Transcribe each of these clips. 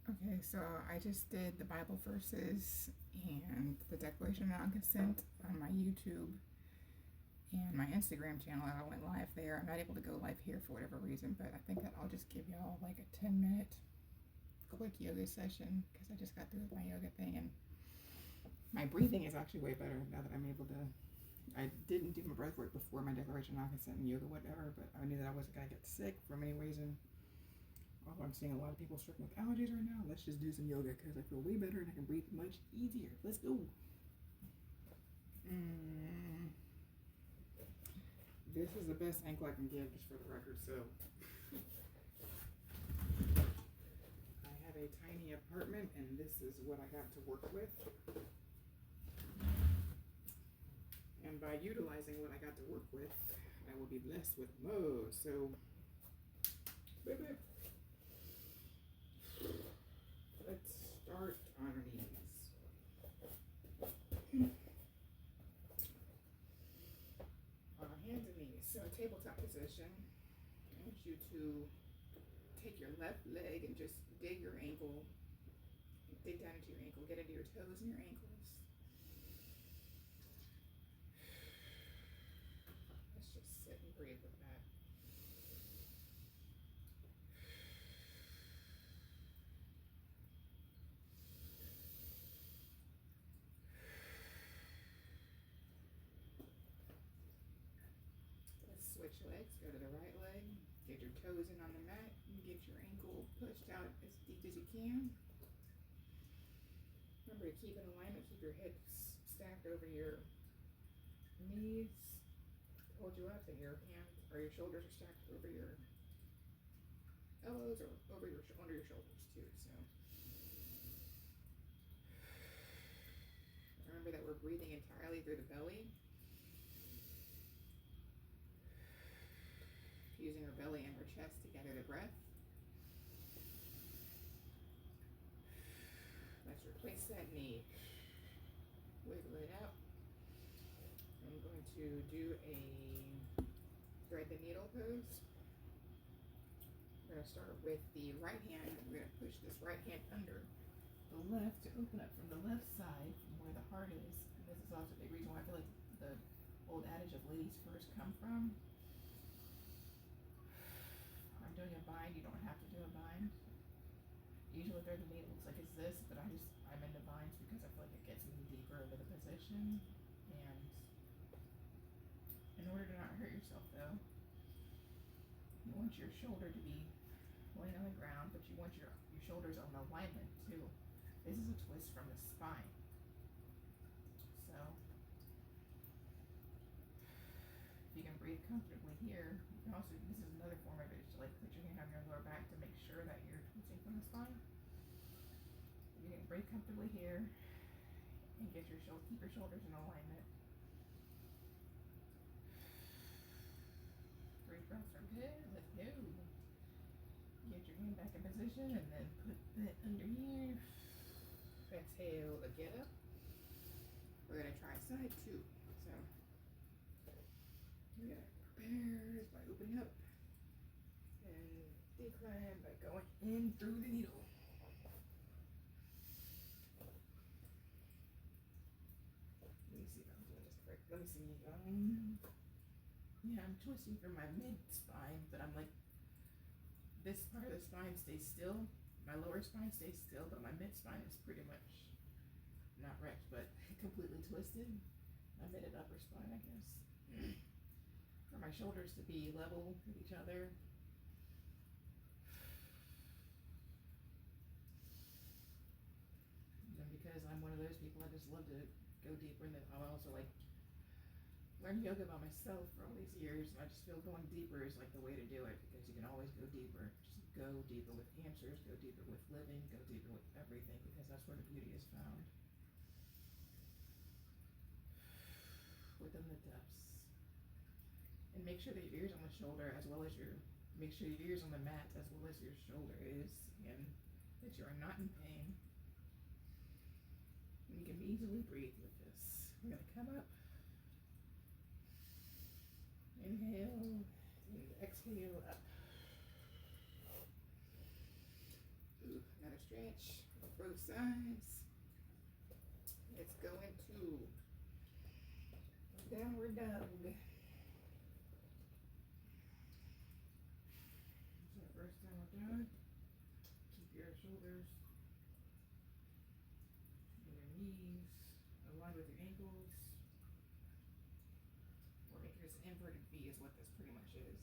Okay, so I just did the Bible verses and the Declaration of Non-Consent on my YouTube and my Instagram channel. I went live there. I'm not able to go live here for whatever reason, but I think that I'll just give y'all like a 10-minute quick yoga session because I just got through with my yoga thing and my breathing is actually way better now that I'm able to. I didn't do my breath work before my Declaration of Non-Consent and yoga, whatever, but I knew that I wasn't going to get sick for many reasons. Although I'm seeing a lot of people struggling with allergies right now, let's just do some yoga because I feel way better and I can breathe much easier. Let's go. This is the best ankle I can give, just for the record. So, I have a tiny apartment, and this is what I got to work with. And by utilizing what I got to work with, I will be blessed with more. So, baby. Let's start on our knees. Hands and knees. So a tabletop position. I want you to take your left leg and just dig your ankle. Dig down into your ankle. Get into your toes and your ankles. Let's just sit and breathe with that. Switch legs, go to the right leg, get your toes in on the mat, and get your ankle pushed out as deep as you can. Remember to keep in alignment, keep your hips stacked over your knees. Hold you up, and your hands or your shoulders are stacked over your elbows or over your under your shoulders too. So remember that we're breathing entirely through the belly. Using our belly and our chest to gather the breath. Let's replace that knee. Wiggle it out. I'm going to do a thread the needle pose. We're going to start with the right hand. We're going to push this right hand under the left to open up from the left side from where the heart is. And this is also a big reason why I feel like the old adage of ladies first come from. I'm doing a bind, you don't have to do a bind. Usually thread the needle looks like it's this, but I'm into binds because I feel like it gets me deeper into the position. And in order to not hurt yourself though, you want your shoulder to be laying on the ground, but you want your shoulders on alignment too. This is a twist from the spine. So if you can breathe comfortably here, you can also, this is another form of it, to like put your hand on your lower back to make sure that you're twisting from the spine. If you can breathe comfortably here and get your keep your shoulders in alignment. 3 breaths are good. Let's go. Get your hand back in position and then put that under here. Exhale to get up. We're going to try side 2. So we're going to prepare by opening up and decline by going in through the needle. Let me see if I'm doing this correct. Let me see. Yeah, I'm twisting from my mid spine, but I'm like, this part of the spine stays still. My lower spine stays still, but my mid spine is pretty much not wrecked, but completely twisted. My mid and upper spine, I guess. For my shoulders to be level with each other. And because I'm one of those people, I just love to go deeper, and then I also like learn yoga by myself for all these years, and I just feel going deeper is like the way to do it, because you can always go deeper. Just go deeper with answers, go deeper with living, go deeper with everything, because that's where the beauty is found. Within the depths. And make sure that your ear's on the shoulder as well as make sure your ear's on the mat as well as your shoulder is, and that you are not in pain. And you can easily breathe with this. We're going to come up. Inhale and exhale up. Ooh, another stretch on both sides. Let's go into downward dog. So first downward dog. Keep your shoulders and your knees aligned with your ankles. We're making this inverted V is what this pretty much is.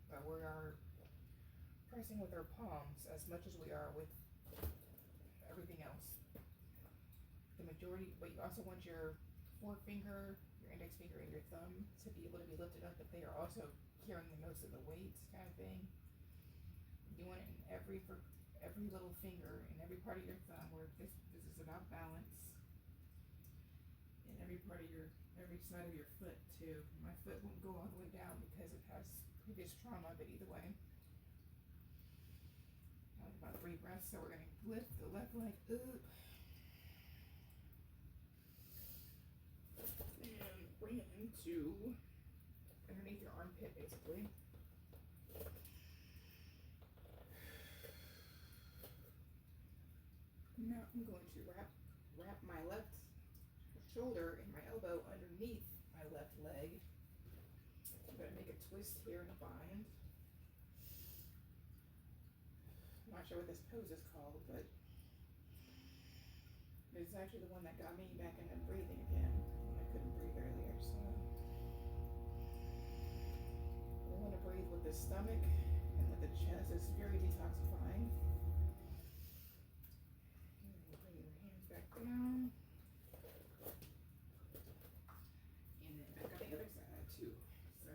But we are pressing with our palms as much as we are with everything else. The majority, but you also want your forefinger, your index finger, and your thumb to be able to be lifted up, but they are also carrying the most of the weight, kind of thing. You want it in every little finger and every part of your thumb, where this is about balance. And every part of every side of your foot too. My foot won't go all the way down because it has previous trauma, but either way. About 3 breaths, so we're going to lift the left leg up and bring it into underneath your armpit, basically. Now I'm going to wrap my left shoulder and my elbow underneath my left leg. I'm going to make a twist here and a bind. I'm not sure what this pose is called, but it's actually the one that got me back into breathing again when I couldn't breathe earlier. So we want to breathe with the stomach and with the chest. It's very detoxifying. And then bring your hands back down, and then back on the other side too. So.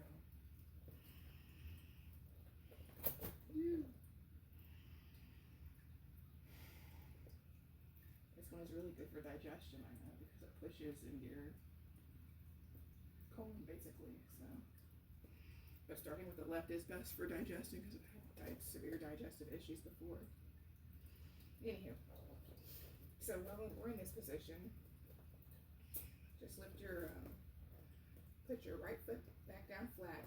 This one is really good for digestion, I know, because it pushes in your colon, basically. So, but starting with the left is best for digestion because I've had severe digestive issues before. Anywho, so while we're in this position, just put your right foot back down flat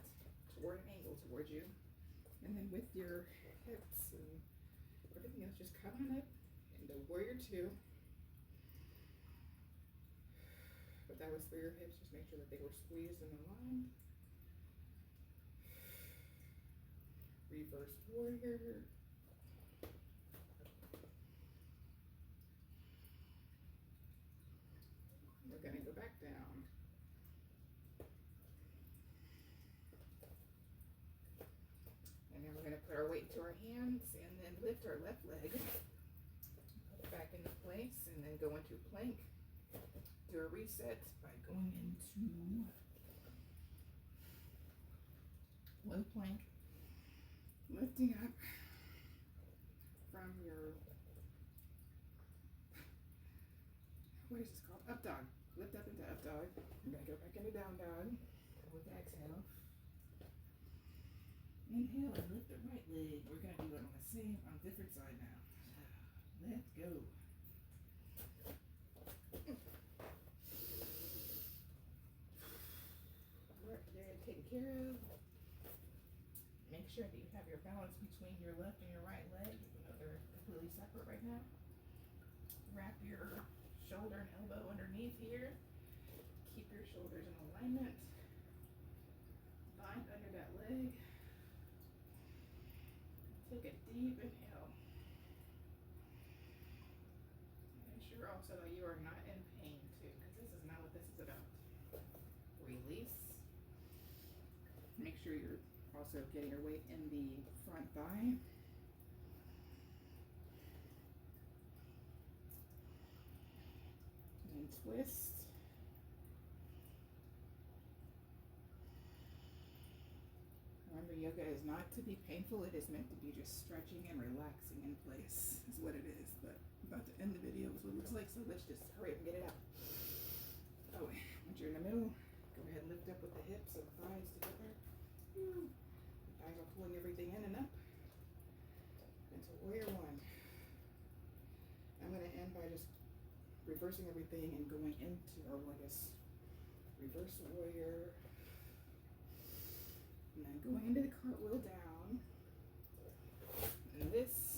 toward an angle towards you, and then with your hips and everything else, just come on up into warrior 2. But that was for your hips, just make sure that they were squeezed and aligned. Reverse warrior. We're going to go back down. And then we're going to put our weight into our hands and then lift our left leg. Put it back into place and then go into plank. Do a reset by going into low plank, lifting up from your, what is this called? Up dog. Lift up into up dog. I'm going to go back into down dog with the exhale. Inhale and lift the right leg. We're going to do it on a different side now. Let's go. Taken care of. Make sure that you have your balance between your left and your right leg, even though they're completely separate right now. Wrap your shoulder and elbow underneath here. Keep your shoulders in alignment. Bind under that leg. Take a deep inhale. Make sure also that you are not in pain too, because this is not what this is about. Release. Make sure you're also getting your weight in the front thigh. And twist. Remember, yoga is not to be painful. It is meant to be just stretching and relaxing in place is what it is. But I'm about to end the video is what it looks like, so let's just hurry up and get it out. Oh, once you're in the middle, go ahead and lift up with the hips and thighs together. The thighs are pulling everything in and up into warrior 1. I'm going to end by just reversing everything and going into, or I guess, reverse warrior. And then going into the cartwheel down. And this